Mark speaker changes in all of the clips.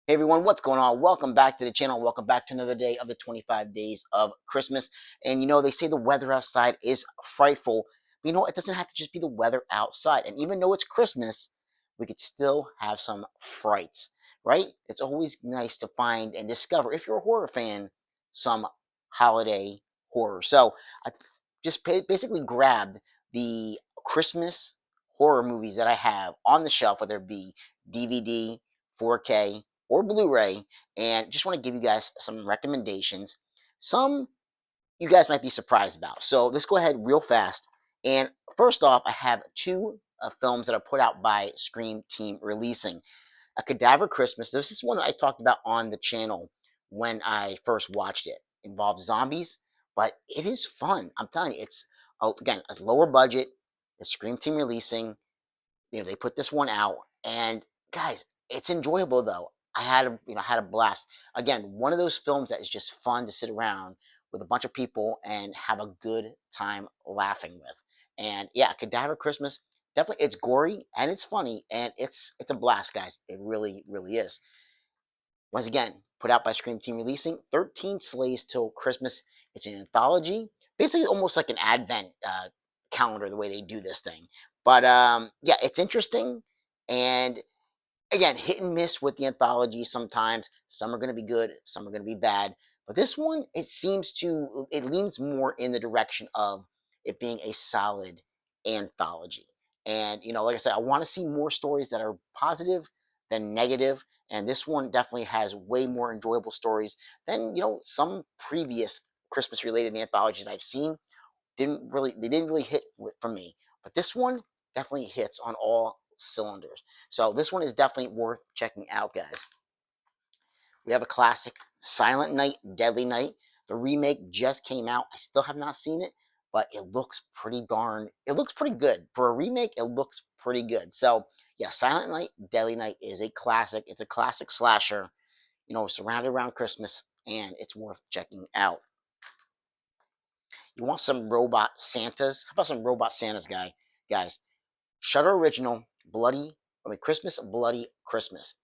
Speaker 1: Hey everyone, what's going on? Welcome back to the channel. Welcome back to another day of the 25 days of Christmas. And they say the weather outside is frightful. But it doesn't have to just be the weather outside. And even though it's Christmas, we could still have some frights, right? It's always nice to find and discover, if you're a horror fan, some holiday horror. So I just basically grabbed the Christmas horror movies that I have on the shelf, whether it be DVD, 4K, or Blu-ray, and just want to give you guys some recommendations. Some you guys might be surprised about. So let's go ahead real fast. And first off, I have two films that are put out by Scream Team Releasing. A Cadaver Christmas. This is one that I talked about on the channel when I first watched it. It involves zombies, but it is fun. I'm telling you, it's again a lower budget. The Scream Team Releasing. They put this one out, and guys, it's enjoyable though. I had a blast. Again, one of those films that is just fun to sit around with a bunch of people and have a good time laughing with. And yeah, Cadaver Christmas, definitely, it's gory and it's funny and it's a blast, guys. It really, really is. Once again, put out by Scream Team Releasing, 13 Slays Till Christmas. It's an anthology, basically almost like an advent calendar, the way they do this thing. But yeah, it's interesting. And again, hit and miss with the anthology sometimes. Some are going to be good, some are going to be bad. But this one, it leans more in the direction of it being a solid anthology. And, like I said, I want to see more stories that are positive than negative. And this one definitely has way more enjoyable stories than, some previous Christmas related anthologies I've seen. They didn't really hit for me. But this one definitely hits on all cylinders. So this one is definitely worth checking out, guys. We have a classic, Silent Night, Deadly Night. The remake just came out. I still have not seen it, but it looks it looks pretty good. For a remake, it looks pretty good. So yeah, Silent Night, Deadly Night is a classic. It's a classic slasher, surrounded around Christmas, and it's worth checking out. You want some robot Santas? How about some robot Santas, guys? Shutter Original, Christmas, Bloody Christmas.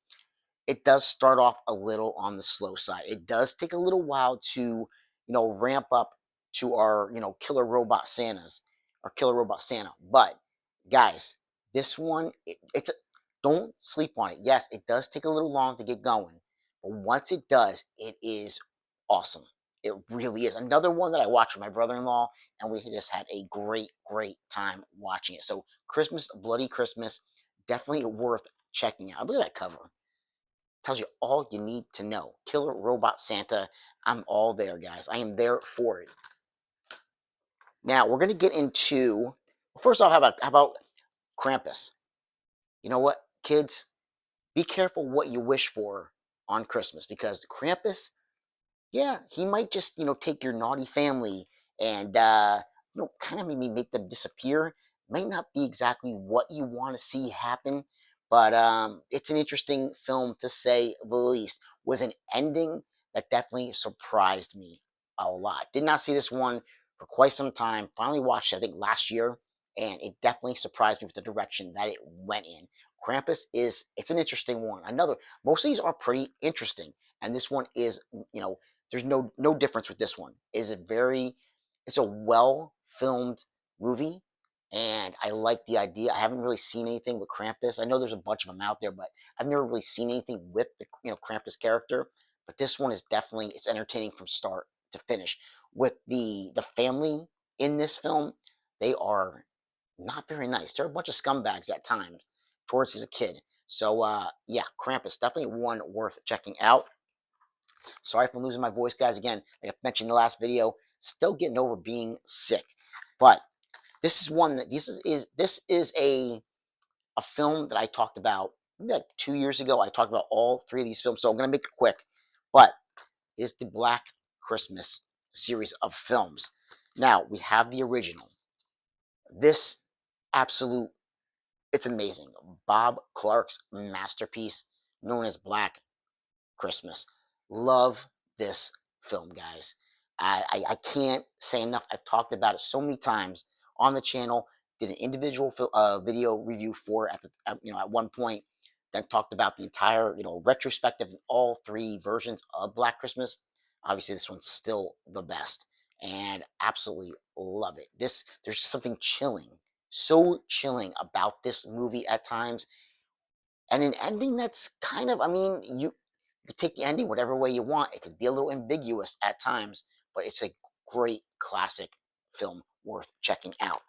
Speaker 1: It does start off a little on the slow side. It does take a little while to, ramp up to our, killer robot Santas or killer robot Santa. But guys, this one, don't sleep on it. Yes, it does take a little long to get going, but once it does, it is awesome. It really is. Another one that I watched with my brother-in-law, and we just had a great, great time watching it. So Christmas, Bloody Christmas, definitely worth checking out. Look at that cover. Tells you all you need to know. Killer Robot Santa. I'm all there, guys. I am there for it. Now we're gonna get into. First off, how about Krampus? You know what, kids? Be careful what you wish for on Christmas, because Krampus, yeah, he might just take your naughty family and kind of maybe make them disappear. Might not be exactly what you want to see happen, but it's an interesting film to say the least, with an ending that definitely surprised me a lot. Did not see this one for quite some time. Finally watched it, I think, last year, and it definitely surprised me with the direction that it went in. Krampus it's an interesting one. Most of these are pretty interesting, and this one is, there's no difference with this one. It's a well filmed movie, and I like the idea. I haven't really seen anything with Krampus. I know there's a bunch of them out there, but I've never really seen anything with the Krampus character. But this one is definitely, it's entertaining from start to finish. With the family in this film, they are not very nice. They're a bunch of scumbags at times towards his kid. So yeah, Krampus, definitely one worth checking out. Sorry for losing my voice, guys. Again, like I mentioned in the last video, still getting over being sick. But this is one that this is a film that I talked about maybe like 2 years ago. I talked about all three of these films, so I'm gonna make it quick. But it's the Black Christmas series of films. Now we have the original. This absolute, it's amazing. Bob Clark's masterpiece, known as Black Christmas. Love this film, guys. I can't say enough. I've talked about it so many times on the channel. Did an individual video review for it at one point. then talked about the entire, retrospective in all three versions of Black Christmas. Obviously, this one's still the best, and absolutely love it. There's something chilling, so chilling about this movie at times, and an ending that's kind of, I mean, you take the ending whatever way you want. It could be a little ambiguous at times, but it's a great classic film worth checking out.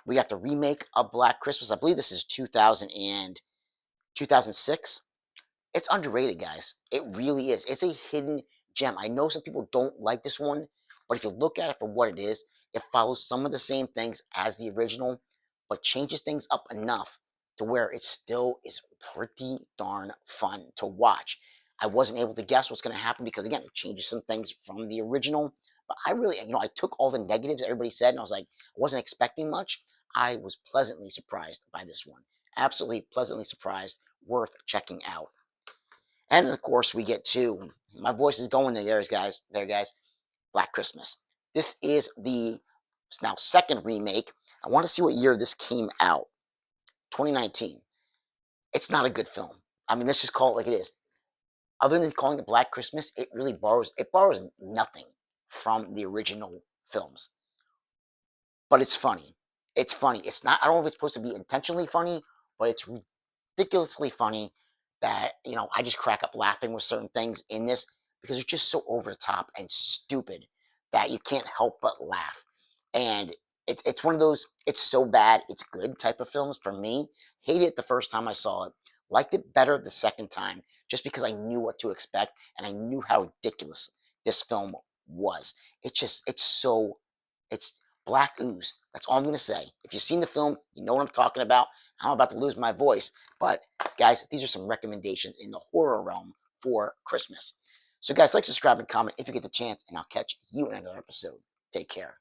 Speaker 1: We got the remake of Black Christmas. I believe this is 2006. It's underrated, guys. It really is. It's a hidden gem. I know some people don't like this one, but if you look at it for what it is, it follows some of the same things as the original, but changes things up enough to where it still is pretty darn fun to watch. I wasn't able to guess what's going to happen because, again, it changes some things from the original. But I really, I took all the negatives everybody said, and I was like, I wasn't expecting much. I was pleasantly surprised by this one. Absolutely pleasantly surprised. Worth checking out. And of course, we get to, my voice is going there, guys. There, guys. Black Christmas. This is the now second remake. I want to see what year this came out. 2019. It's not a good film. I mean, let's just call it like it is. Other than calling it Black Christmas, it really borrows nothing from the original films. But it's funny. It's funny. It's not, I don't know if it's supposed to be intentionally funny, but it's ridiculously funny that, I just crack up laughing with certain things in this because it's just so over the top and stupid that you can't help but laugh. And it's one of those, it's so bad, it's good type of films for me. Hated it the first time I saw it. Liked it better the second time just because I knew what to expect and I knew how ridiculous this film was. It's black ooze. That's all I'm going to say. If you've seen the film, you know what I'm talking about. I'm about to lose my voice. But, guys, these are some recommendations in the horror realm for Christmas. So, guys, like, subscribe, and comment if you get the chance, and I'll catch you in another episode. Take care.